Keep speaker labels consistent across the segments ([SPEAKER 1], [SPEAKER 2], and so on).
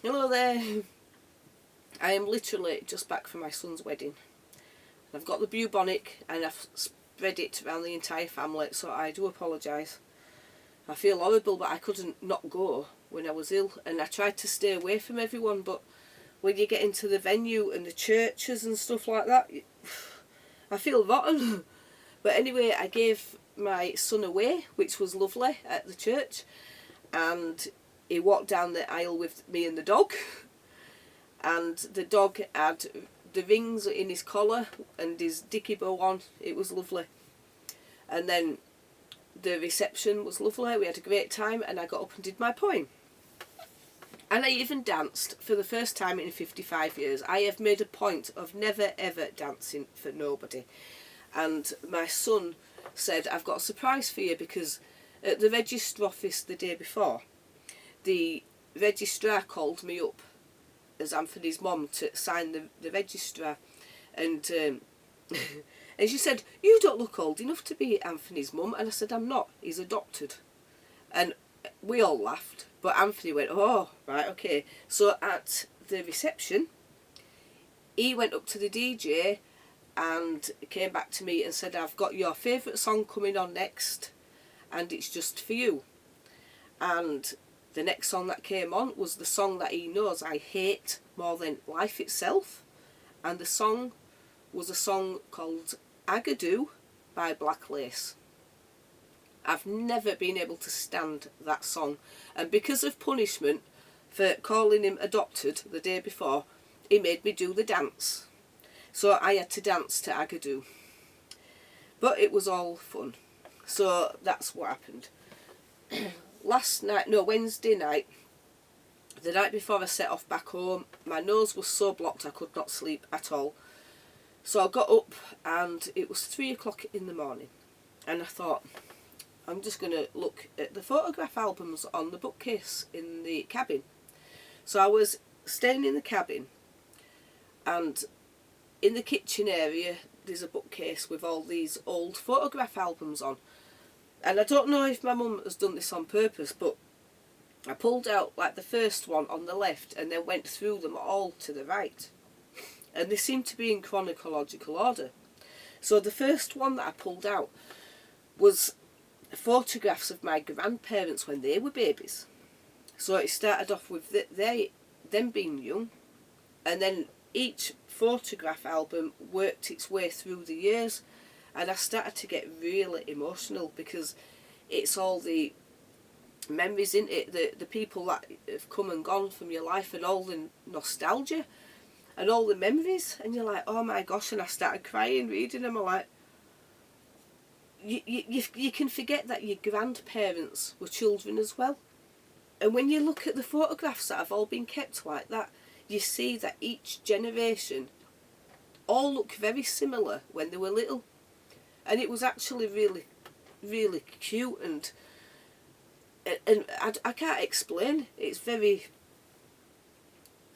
[SPEAKER 1] Hello there. I am literally just back from my son's wedding. I've got the bubonic and I've spread it around the entire family, so I do apologise. I feel horrible, but I couldn't not go when I was ill, and I tried to stay away from everyone, but when you get into the venue and the churches and stuff like that, I feel rotten. But anyway, I gave my son away, which was lovely, at the church, and he walked down the aisle with me and the dog, and the dog had the rings in his collar and his dicky bow on. It was lovely. And then the reception was lovely. We had a great time, and I got up and did my poem. And I even danced for the first time in 55 years. I have made a point of never ever dancing for nobody. And my son said, I've got a surprise for you, because at the register office the day before, the registrar called me up as Anthony's mum to sign the registrar, and and she said, you don't look old enough to be Anthony's mum. And I said, I'm not, he's adopted. And we all laughed, but Anthony went, oh, right, okay. So at the reception, he went up to the DJ and came back to me and said, I've got your favourite song coming on next, and it's just for you. And the next song that came on was the song that he knows I hate more than life itself, and the song was a song called Agadoo by Black Lace. I've never been able to stand that song, and because of punishment for calling him adopted the day before, he made me do the dance. So I had to dance to Agadoo. But it was all fun. So that's what happened. Wednesday night, the night before I set off back home, my nose was so blocked I could not sleep at all. So I got up, and it was 3 o'clock in the morning, and I thought, I'm just going to look at the photograph albums on the bookcase in the cabin. So I was staying in the cabin, and in the kitchen area there's a bookcase with all these old photograph albums on. And I don't know if my mum has done this on purpose, but I pulled out like the first one on the left and then went through them all to the right. And they seem to be in chronological order. So the first one that I pulled out was photographs of my grandparents when they were babies. So it started off with them being young, and then each photograph album worked its way through the years, and I started to get really emotional, because it's all the memories in it, the people that have come and gone from your life, and all the nostalgia and all the memories, and you're like, oh my gosh. And I started crying reading them. I'm like, you can forget that your grandparents were children as well. And when you look at the photographs that have all been kept like that, you see that each generation all look very similar when they were little. And it was actually really, really cute, and I can't explain. It's very,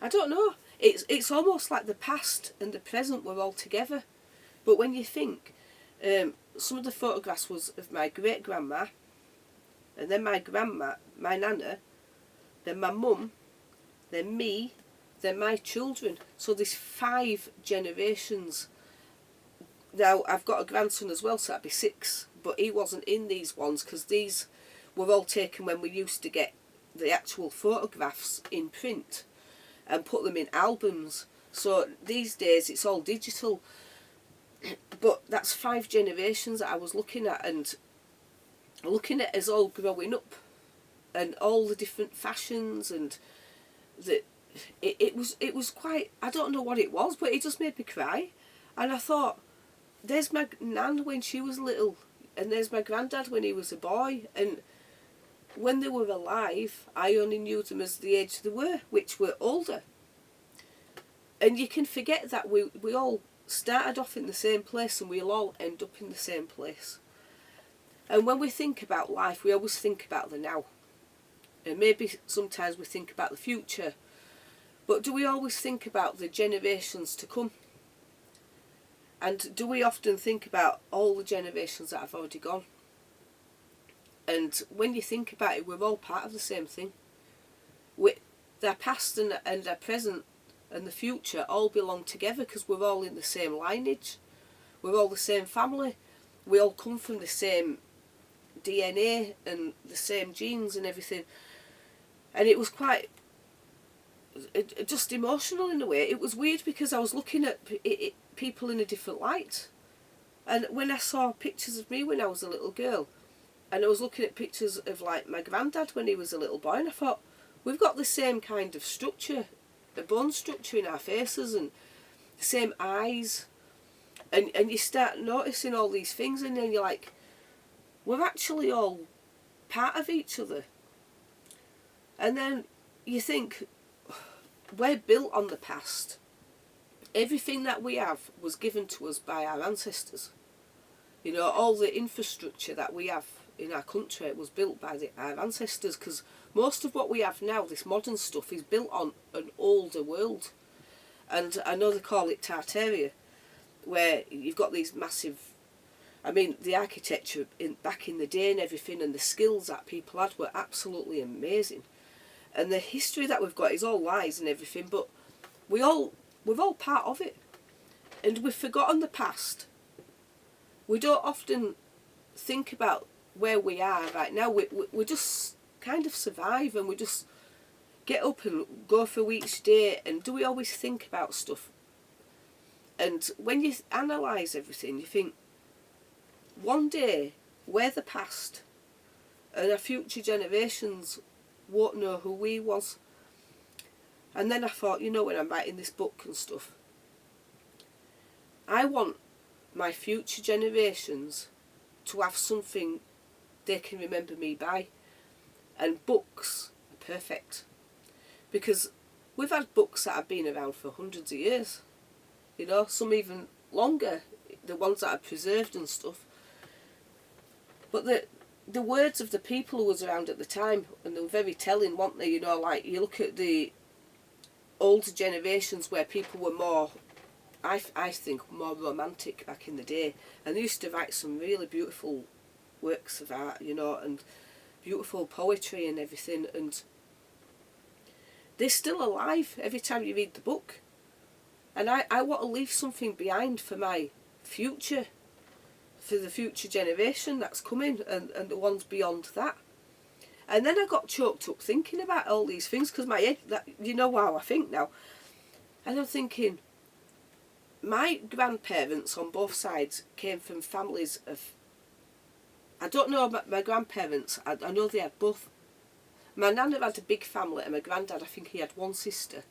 [SPEAKER 1] I don't know. It's almost like the past and the present were all together. But when you think, some of the photographs was of my great grandma, and then my grandma, my nana, then my mum, then me, then my children. So there's 5 generations. Now I've got a grandson as well, so that'd be 6, but he wasn't in these ones, because these were all taken when we used to get the actual photographs in print and put them in albums. So these days it's all digital. But that's 5 generations that I was looking at, and looking at us all growing up, and all the different fashions, and it was quite, I don't know what it was, but it just made me cry. And I thought, there's my nan when she was little, and there's my granddad when he was a boy, and when they were alive I only knew them as the age they were, which were older. And you can forget that we all started off in the same place, and we'll all end up in the same place. And when we think about life, we always think about the now, and maybe sometimes we think about the future, but do we always think about the generations to come? And do we often think about all the generations that have already gone? And when you think about it, we're all part of the same thing. their past and their present and the future all belong together, because we're all in the same lineage, we're all the same family, we all come from the same DNA and the same genes and everything. And it was quite just emotional in a way. It was weird because I was looking at people in a different light. And when I saw pictures of me when I was a little girl, and I was looking at pictures of like my granddad when he was a little boy, and I thought, we've got the same kind of structure, the bone structure in our faces, and the same eyes. And you start noticing all these things, and then you're like, we're actually all part of each other. And then you think, we're built on the past. Everything that we have was given to us by our ancestors. You know, all the infrastructure that we have in our country was built by our ancestors, because most of what we have now, this modern stuff, is built on an older world. And I know they call it Tartaria, where you've got these massive, I mean, the architecture back in the day and everything, and the skills that people had were absolutely amazing. And the history that we've got is all lies and everything, but we're all part of it. And we've forgotten the past. We don't often think about where we are right now. We just kind of survive, and we just get up and go through each day. And do we always think about stuff? And when you analyse everything, you think, one day we're the past, and our future generations won't know who we was. And then I thought, you know, when I'm writing this book and stuff, I want my future generations to have something they can remember me by. And books are perfect, because we've had books that have been around for hundreds of years, you know, some even longer, the ones that are preserved and stuff. But the words of the people who was around at the time, and they were very telling, weren't they? You know, like you look at the older generations where people were more, I think, more romantic back in the day, and they used to write some really beautiful works of art, you know, and beautiful poetry and everything, and they're still alive every time you read the book. And I want to leave something behind for my future, for the future generation that's coming, and the ones beyond that. And then I got choked up thinking about all these things, because my head, you know how I think now. And I'm thinking, my grandparents on both sides came from families of, I don't know about my grandparents, I know they had both. My nana had a big family, and my granddad, I think he had one sister.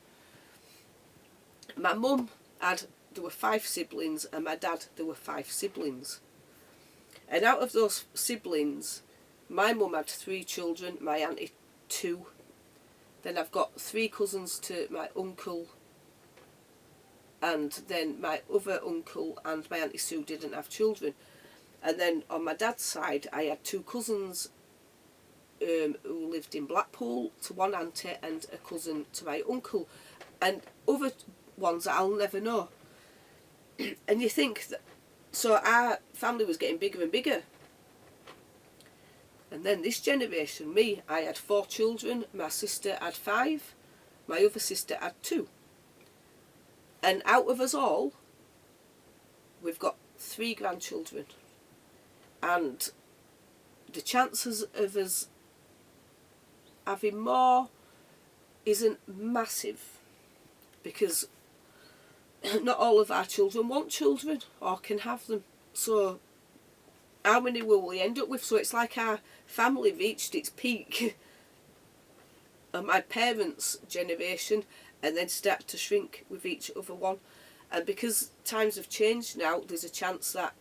[SPEAKER 1] My mum there were 5 siblings, and my dad, there were 5 siblings. And out of those siblings, my mum had 3 children, my auntie 2. Then I've got 3 cousins to my uncle, and then my other uncle and my auntie Sue didn't have children. And then on my dad's side, I had 2 cousins who lived in Blackpool to one auntie, and a cousin to my uncle, and other ones that I'll never know. And you think that, so our family was getting bigger and bigger. And then this generation, me, I had 4 children, my sister had 5, my other sister had 2. And out of us all, we've got 3 grandchildren. And the chances of us having more isn't massive, because not all of our children want children or can have them. So how many will we end up with? So it's like our family reached its peak and my parents' generation, and then start to shrink with each other one. And because times have changed now, there's a chance that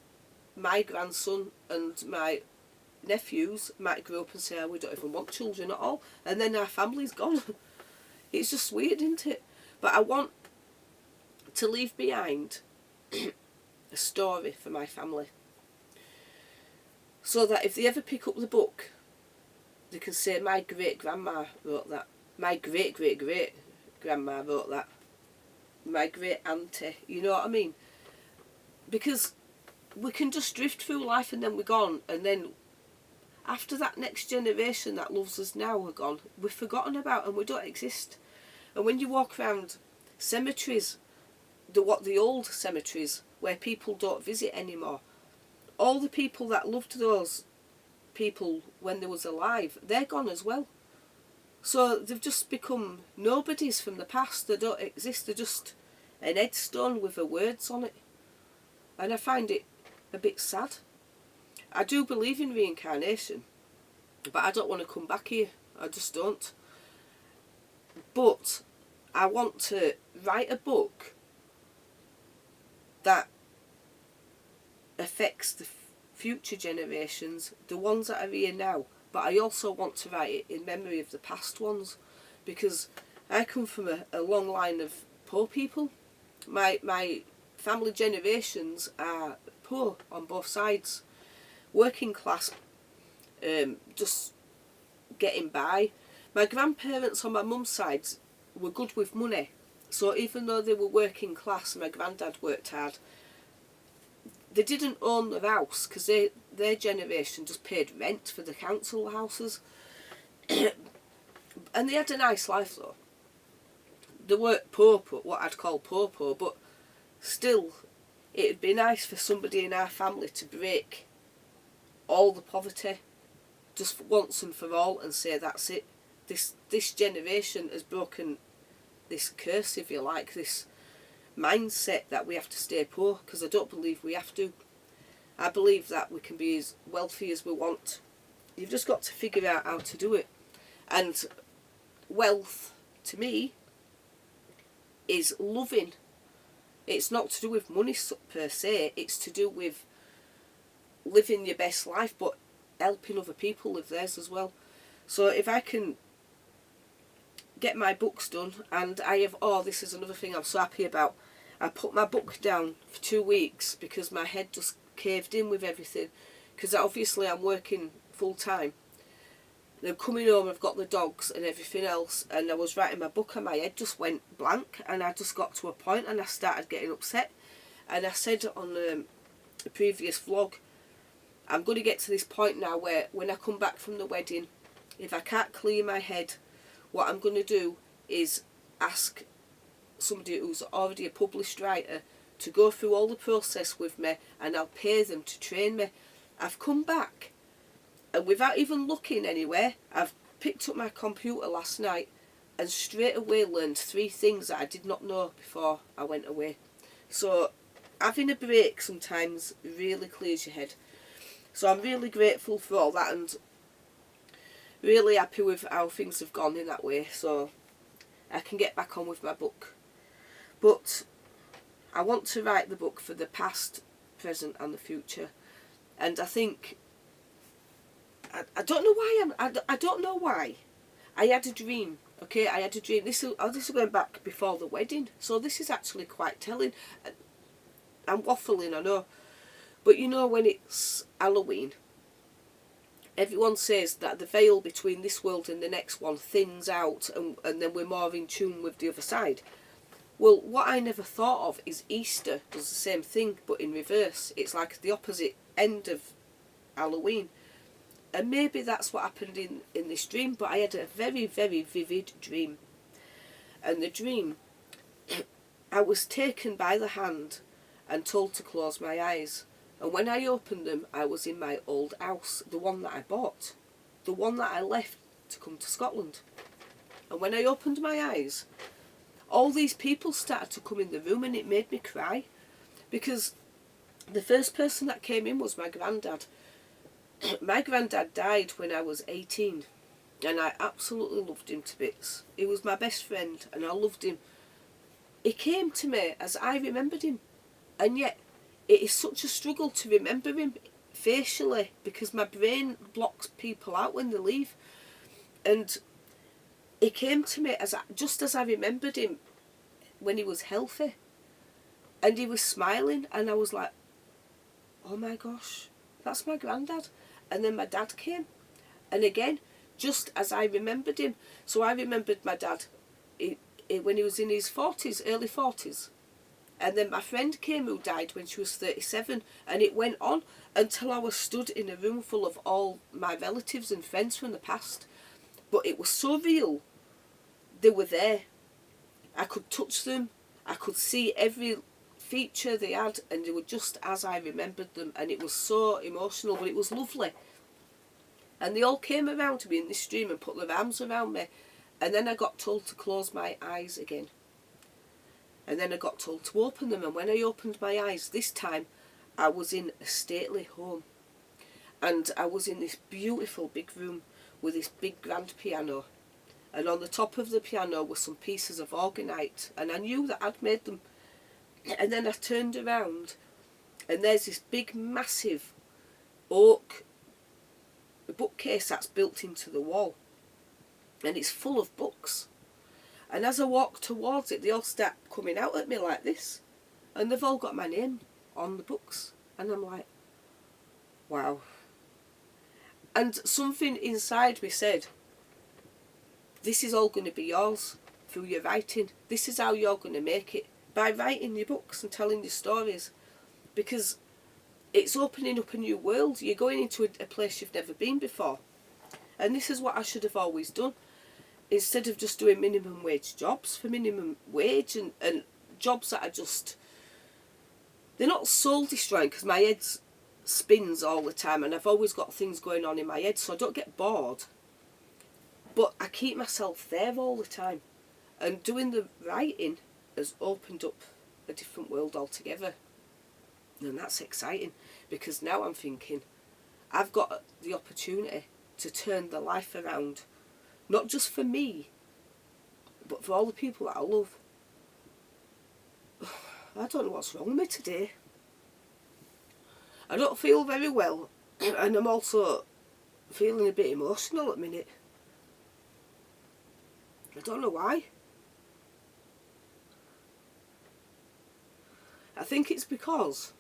[SPEAKER 1] my grandson and my nephews might grow up and say, oh, we don't even want children at all, and then our family's gone. It's just weird, isn't it? But I want to leave behind a story for my family, so that if they ever pick up the book, they can say, my great-grandma wrote that, my great-great-great-grandma wrote that, my great-auntie, you know what I mean? Because we can just drift through life and then we're gone, and then after that next generation that loves us now are gone, we're forgotten about and we don't exist. And when you walk around cemeteries, the old cemeteries where people don't visit anymore, all the people that loved those people when they was alive, they're gone as well. So they've just become nobodies from the past. They don't exist. They're just an headstone with the words on it. And I find it a bit sad. I do believe in reincarnation, but I don't want to come back here. I just don't. But I want to write a book that affects the future generations, the ones that are here now. But I also want to write it in memory of the past ones, because I come from a long line of poor people. My family generations are poor on both sides, working class, just getting by. My grandparents on my mum's side were good with money, so even though they were working class, my granddad worked hard. They didn't own their house because their generation just paid rent for the council houses. And they had a nice life though. They weren't poor, what I'd call poor, but still, it'd be nice for somebody in our family to break all the poverty just once and for all and say that's it. This generation has broken this curse, if you like, this mindset that we have to stay poor, because I don't believe we have to. I believe that we can be as wealthy as we want. You've just got to figure out how to do it. And wealth, to me, is loving. It's not to do with money per se, it's to do with living your best life, but helping other people live theirs as well. So if I can get my books done, and I have, this is another thing I'm so happy about, I put my book down for 2 weeks because my head just caved in with everything, because obviously I'm working full time. Then coming home, I've got the dogs and everything else, and I was writing my book and my head just went blank, and I just got to a point and I started getting upset. And I said on the previous vlog, I'm going to get to this point now where when I come back from the wedding, if I can't clear my head, what I'm going to do is ask somebody who's already a published writer to go through all the process with me, and I'll pay them to train me. I've come back, and without even looking anywhere, I've picked up my computer last night and straight away learned 3 things that I did not know before I went away. So having a break sometimes really clears your head. So I'm really grateful for all that, and really happy with how things have gone in that way, so I can get back on with my book. But I want to write the book for the past, present and the future. And I think, I don't know why I don't know why. I had a dream, okay, I had a dream. This is going back before the wedding, so this is actually quite telling. I'm waffling, I know. But you know, when it's Halloween, everyone says that the veil between this world and the next one thins out, and then we're more in tune with the other side. Well, what I never thought of is Easter does the same thing, but in reverse. It's like the opposite end of Halloween. And maybe that's what happened in this dream, but I had a very, very vivid dream. And the dream, I was taken by the hand and told to close my eyes. And when I opened them, I was in my old house, the one that I bought, the one that I left to come to Scotland. And when I opened my eyes, all these people started to come in the room, and it made me cry, because the first person that came in was my granddad. My granddad died when I was 18, and I absolutely loved him to bits. He was my best friend, and I loved him. He came to me as I remembered him, and yet it is such a struggle to remember him facially, because my brain blocks people out when they leave. And he came to me just as I remembered him when he was healthy, and he was smiling, and I was like, oh my gosh, that's my granddad. And then my dad came, and again, just as I remembered him. So I remembered my dad when he was in his 40s, early 40s. And then my friend came who died when she was 37, and it went on until I was stood in a room full of all my relatives and friends from the past. But it was so real. They were there. I could touch them, I could see every feature they had, and they were just as I remembered them, and it was so emotional, but it was lovely. And they all came around to me in this dream and put their arms around me, and then I got told to close my eyes again. And then I got told to open them, and when I opened my eyes this time, I was in a stately home. And I was in this beautiful big room with this big grand piano. And on the top of the piano were some pieces of orgonite, and I knew that I'd made them. And then I turned around, and there's this big massive oak bookcase that's built into the wall, and it's full of books. And as I walk towards it, they all start coming out at me like this, and they've all got my name on the books, and I'm like, wow. And something inside me said, this is all going to be yours through your writing. This is how you're going to make it, by writing your books and telling your stories, because it's opening up a new world. You're going into a place you've never been before. And this is what I should have always done. Instead of just doing minimum wage jobs for minimum wage, and jobs that are just, they're not soul destroying, because my head spins all the time and I've always got things going on in my head, so I don't get bored. But I keep myself there all the time. And doing the writing has opened up a different world altogether. And that's exciting, because now I'm thinking, I've got the opportunity to turn the life around, not just for me, but for all the people that I love. I don't know what's wrong with me today. I don't feel very well, and I'm also feeling a bit emotional at the minute. I don't know why. I think it's because,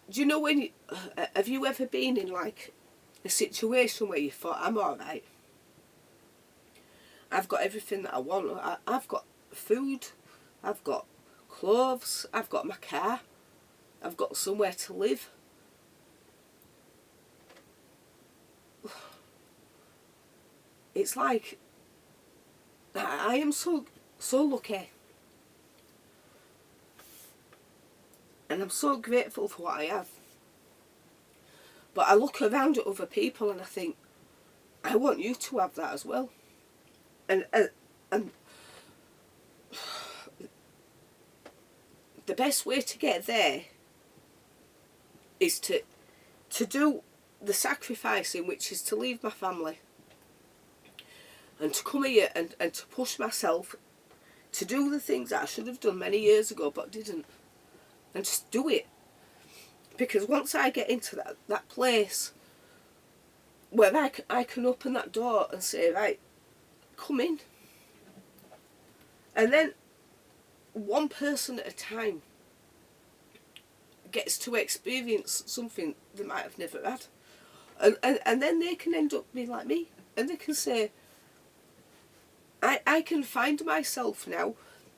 [SPEAKER 1] do you know when you, have you ever been in like a situation where you thought, I'm alright, I've got everything that I want, I've got food, I've got clothes, I've got my car, I've got somewhere to live. It's like, I am so lucky. And I'm so grateful for what I have. But I look around at other people and I think, I want you to have that as well. And the best way to get there is to do the sacrificing, which is to leave my family and to come here and to push myself to do the things that I should have done many years ago but didn't, and just do it. Because once I get into that place where I can open that door and say, right, come in, and then one person at a time gets to experience something they might have never had, and then they can end up being like me, and they can say, I can find myself now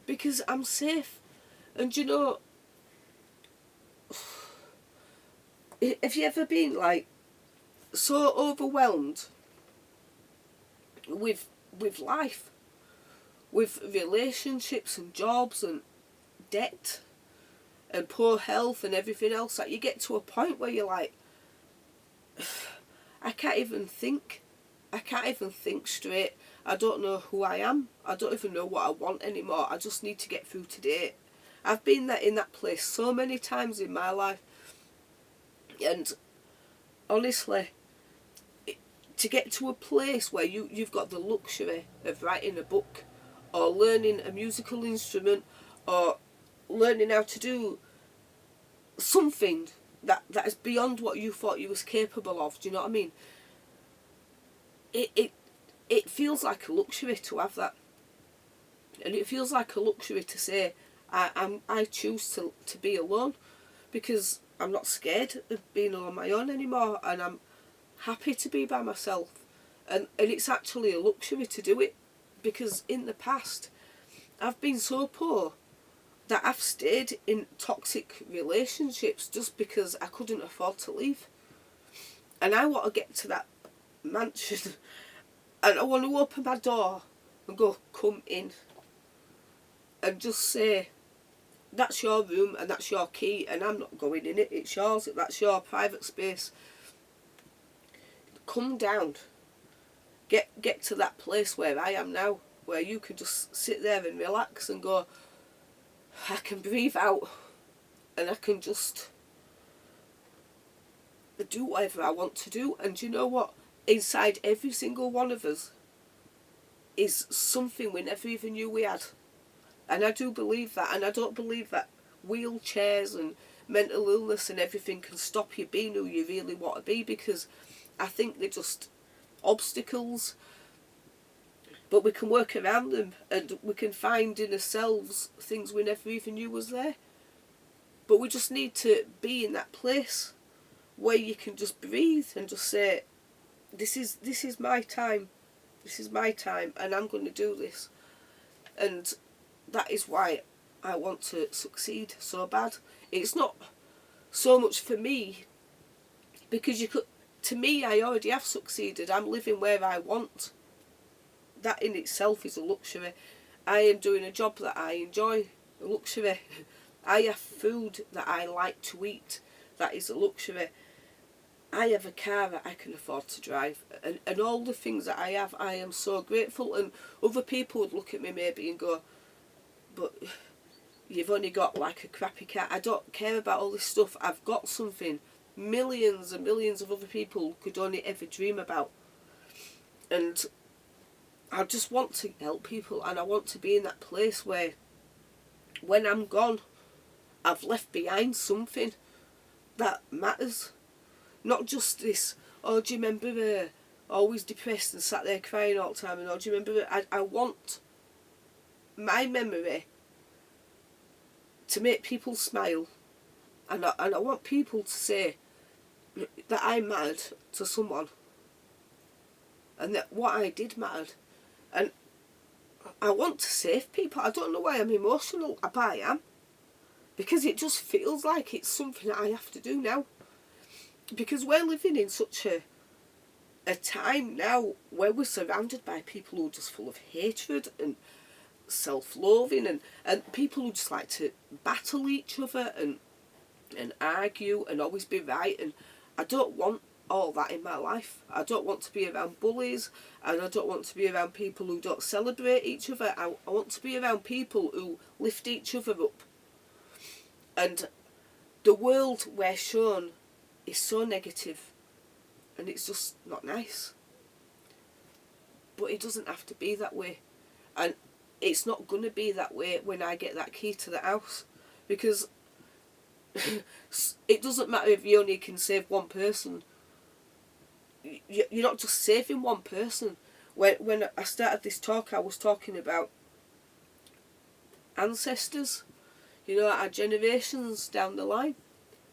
[SPEAKER 1] because I'm safe. And you know, have you ever been like so overwhelmed with life, with relationships and jobs and debt and poor health and everything else, that you get to a point where you're like, I can't even think straight. I don't know who I am. I don't even know what I want anymore. I just need to get through today. I've been in that place so many times in my life. And honestly, to get to a place where you've got the luxury of writing a book or learning a musical instrument or learning how to do something that is beyond what you thought you was capable of, do you know what I mean? It feels like a luxury to have that. And it feels like a luxury to say, I choose to be alone, because I'm not scared of being on my own anymore, and I'm happy to be by myself. And it's actually a luxury to do it, because in the past I've been so poor that I've stayed in toxic relationships just because I couldn't afford to leave. And I want to get to that mansion And I want to open my door and go, come in. And just say, that's your room and that's your key and I'm not going in it. It's yours. That's your private space. Come down. Get to that place where I am now, where you can just sit there and relax and go, I can breathe out and I can just do whatever I want to do. And you know what? Inside every single one of us is something we never even knew we had. And I do believe that. And I don't believe that wheelchairs and mental illness and everything can stop you being who you really want to be, because I think they're just obstacles. But we can work around them and we can find in ourselves things we never even knew was there. But we just need to be in that place where you can just breathe and just say, this is my time. This is my time and I'm going to do this. And that is why I want to succeed so bad. It's not so much for me, because to me, I already have succeeded. I'm living where I want. That in itself is a luxury. I am doing a job that I enjoy, a luxury. I have food that I like to eat, that is a luxury. I have a car that I can afford to drive, and all the things that I have, I am so grateful. And other people would look at me maybe and go, but you've only got like a crappy car. I don't care about all this stuff. I've got something millions and millions of other people could only ever dream about. And I just want to help people, and I want to be in that place where when I'm gone, I've left behind something that matters. Not just this, oh, do you remember always depressed and sat there crying all the time, and oh, do you remember I want my memory to make people smile, and I want people to say that I mattered to someone and that what I did mattered. And I want to save people. I don't know why I'm emotional, but I am, because it just feels like it's something that I have to do now. Because we're living in such a time now where we're surrounded by people who are just full of hatred and self-loathing, and people who just like to battle each other and argue and always be right. And I don't want all that in my life. I don't want to be around bullies, and I don't want to be around people who don't celebrate each other. I want to be around people who lift each other up. And the world we're shown is so negative, and it's just not nice. But it doesn't have to be that way, and it's not going to be that way when I get that key to the house, because it doesn't matter if you only can save one person. You're not just saving one person. When I started this talk, I was talking about ancestors, our generations down the line.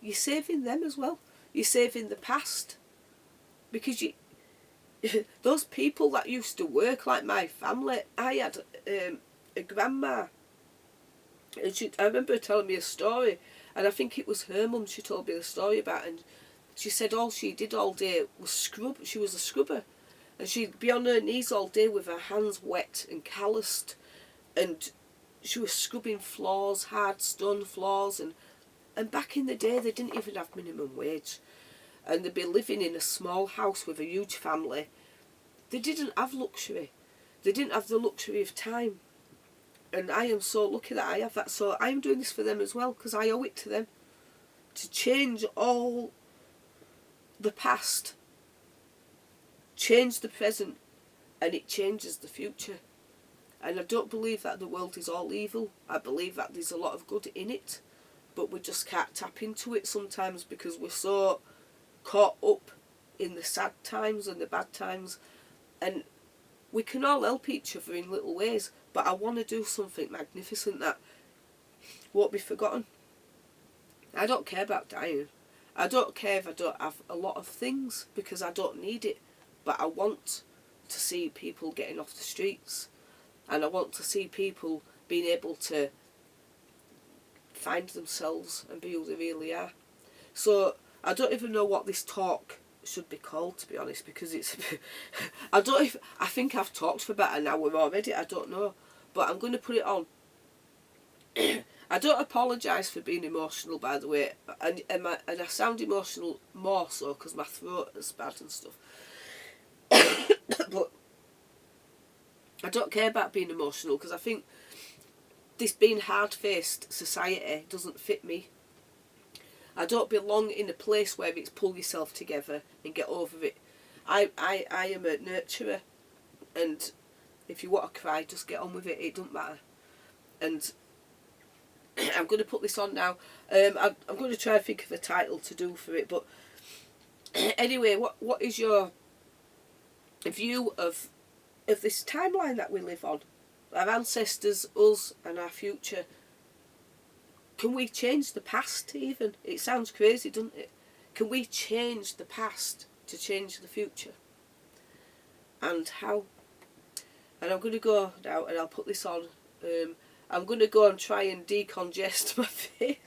[SPEAKER 1] You're saving them as well. You're saving the past, because those people that used to work, like my family. I had a grandma, and I remember her telling me a story, and I think it was her mum she told me the story about, and she said all she did all day was scrub. She was a scrubber, and she'd be on her knees all day with her hands wet and calloused, and she was scrubbing floors, hard stone floors, and back in the day they didn't even have minimum wage, and they'd be living in a small house with a huge family. They didn't have luxury. They didn't have the luxury of time. And I am so lucky that I have that. So I'm doing this for them as well, because I owe it to them to change all the past, change the present, and it changes the future. And I don't believe that the world is all evil. I believe that there's a lot of good in it, but we just can't tap into it sometimes because we're so caught up in the sad times and the bad times. And we can all help each other in little ways, but I want to do something magnificent that won't be forgotten. I don't care about dying. I don't care if I don't have a lot of things, because I don't need it. But I want to see people getting off the streets, and I want to see people being able to find themselves and be who they really are. So I don't even know what this talk should be called, to be honest, because it's I think I've talked for about an hour already, I don't know, but I'm going to put it on. I don't apologise for being emotional, by the way, and I sound emotional more so because my throat is bad and stuff. But I don't care about being emotional, because I think this being hard-faced society doesn't fit me. I don't belong in a place where it's pull yourself together and get over it. I am a nurturer, and if you want to cry, just get on with it. It doesn't matter. And I'm going to put this on now. I'm going to try and think of a title to do for it. But anyway, what is your view of this timeline that we live on? Our ancestors, us, and our future. Can we change the past even? It sounds crazy, doesn't it? Can we change the past to change the future? And how? And I'm going to go now and I'll put this on. I'm going to go and try and decongest my face.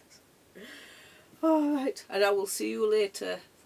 [SPEAKER 1] Alright, and I will see you later.